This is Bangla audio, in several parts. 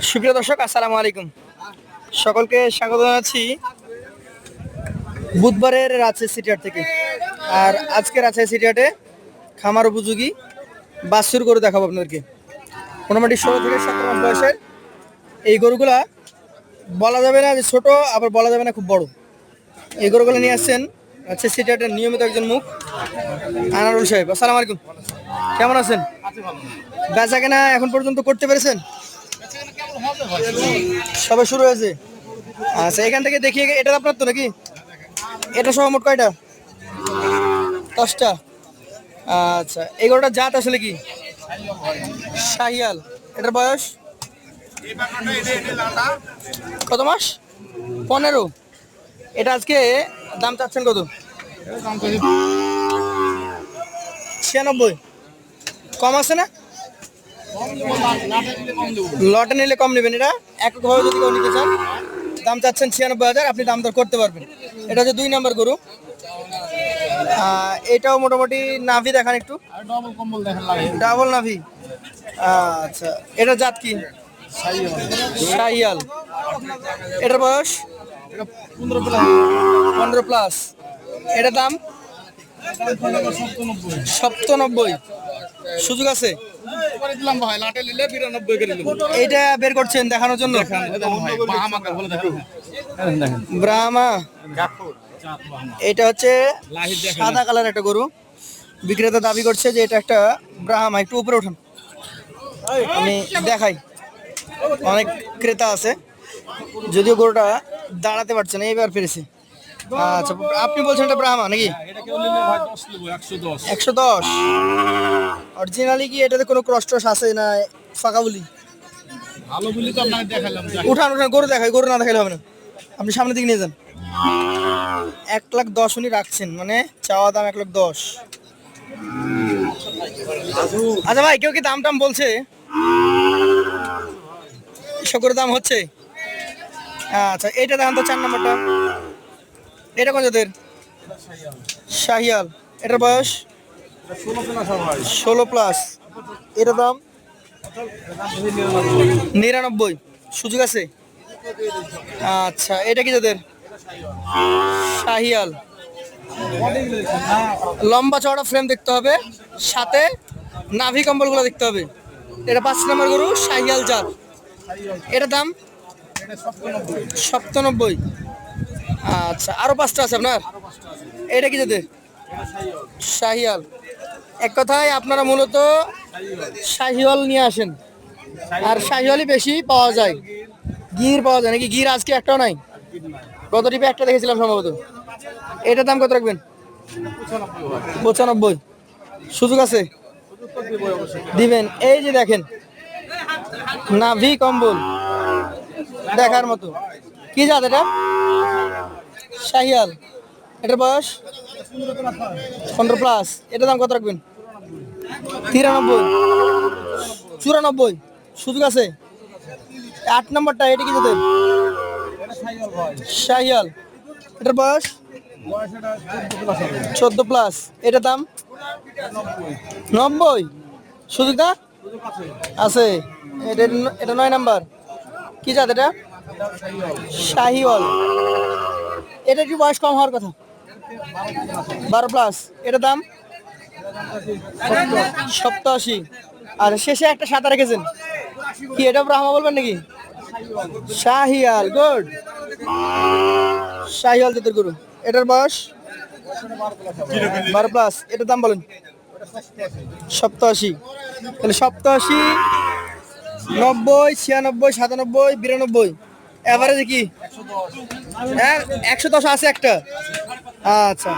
সুপ্রিয় দর্শক, আসসালামু আলাইকুম। সকলকে স্বাগত জানাচ্ছি বুধবারের রাজশাহী সিটিহাট থেকে। আর আজকে রাজশাহী সিটিহাটে খামার উপযোগী বাছুর গরু দেখাবো আপনাদেরকে। মোটামুটি 16 থেকে 17 মাস বয়সের এই গরুগুলা বলা যাবে না যে ছোট, আবার বলা যাবে না খুব বড়। এই গরুগুলো নিয়ে আসছেন রাজশাহী সিটিহাটের নিয়মিত একজন মুখ, আনারুল সাহেব। আসসালামু আলাইকুম, কেমন আছেন? বেচা কেনা এখন পর্যন্ত করতে পেরেছেন? সবে শুরু হয়েছে। আচ্ছা, এখান থেকে দেখিয়ে এটা আপনার তো নাকি? এটা সহ মোট কয়টা? 10টা। আচ্ছা, এই গরুটার জাত আসলে কি? শাহিয়াল। এটার বয়স কত মাস? 15। এটা আজকে দাম চাচ্ছেন কত? 96। কম আছে না? লটে নিলে কম নেবেন। এটা এককভাবে যদি কেউ নিতে চান দাম চাচ্ছেন 96,000, আপনি দাম দর করতে পারবেন। এটা হচ্ছে 2 নম্বর গরু। এটাও মোটামুটি নাভি দেখান একটু, ডাবল নাভি। আচ্ছা, এটা জাত কি? শাহিয়াল। এটার বয়স 15 প্লাস। এটার দাম 97। সুযোগ আছে? এইটা বের করছেন দেখানোর জন্য? ব্রাহ্মা। এটা হচ্ছে সাদা কালার একটা গরু। বিক্রেতা দাবি করছে যে এটা একটা ব্রাহ্মা। একটু উপরে উঠান, আমি দেখাই। অনেক ক্রেতা আছে, যদিও গরুটা দাঁড়াতে পারছে না, এইবার পেরেছে। আচ্ছা, আপনি বলছেন এটা ব্রাহ্মা নাকি? 110। অরিজিনালি কি এটাতে কোনো ক্রস টস আছে না ফাঁকা বলি? উঠান উঠান, গরু দেখাই, গরু না দেখাইলে হবে না। আপনি সামনের দিকে নিয়ে যান। 1,10,000 উনি রাখছেন, মানে চাওয়া দাম 1,10,000। আচ্ছা ভাই, কেউ কি দাম টাম বলছে? এসব করে দাম হচ্ছে? আচ্ছা, এইটা দেখান তো 4 নম্বরটা। এটা কোন জাতের? শাহিয়াল। এটার বয়স 16 প্লাস। এটার দাম 99। সুযোগ আছে? আচ্ছা, এটা কি জাতের? শাহিয়াল। লম্বা চওড়া ফ্রেম দেখতে হবে, সাথে নাভি কম্বলগুলো দেখতে হবে। এটা 5 নম্বর গরু, শাহিয়াল জাত। এটার দাম 97। আচ্ছা, আরো 5টা আছে আপনার? এটা কি জাতের? শাহিয়াল। এক কথায় আপনারা মূলত শাহিওয়াল নিয়ে আসেন, আর শাহিওয়ালই বেশি পাওয়া যায়। গির পাওয়া যায় নাকি? গির আজকে একটাও নাই। গত টিপে একটা দেখেছিলাম সম্ভবত। এটার দাম কত রাখবেন? 95। সুযোগ আছে? দিবেন। এই যে দেখেন, নাভি কম্বল দেখার মতো। কি জাত এটা? শাহিয়াল। এটার বয়স 15 প্লাস। এটার দাম কত রাখবেন? 93। 94। সুযোগ আছে? 8 নম্বরটা, এটা কি জাতের? শাহিয়াল। এটার বয়স 14 প্লাস। এটার দাম 90। সুযোগটা আছে? এটা 9 নাম্বার। কি জাত এটা? শাহিওয়াল। এটা কি বয়স কম হওয়ার কথা? 12 প্লাস। এটার দাম 87। আর শেষে একটা সাদা রেখেছেন, কি এটা ব্রাহ্মা বলবেন নাকি? শাহিয়াল। গুড, শাহিয়াল জাতের গরু। এটার বয়স 12 প্লাস। এটার দাম বলেন? 87। তাহলে 87, 90, 96, 97, 92। এভারেজে কি? হ্যাঁ, 110 আছে একটা। আচ্ছা,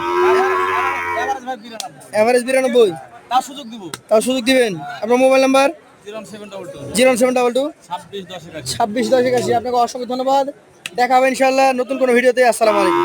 এভারেজ 92। তাও সুযোগ দিবেন। আপনার মোবাইল নাম্বার? 0722 26 10 81। আপনাকে অসংখ্য ধন্যবাদ। দেখা হবে ইনশাআল্লাহ নতুন কোনো ভিডিওতে। আসসালামু আলাইকুম।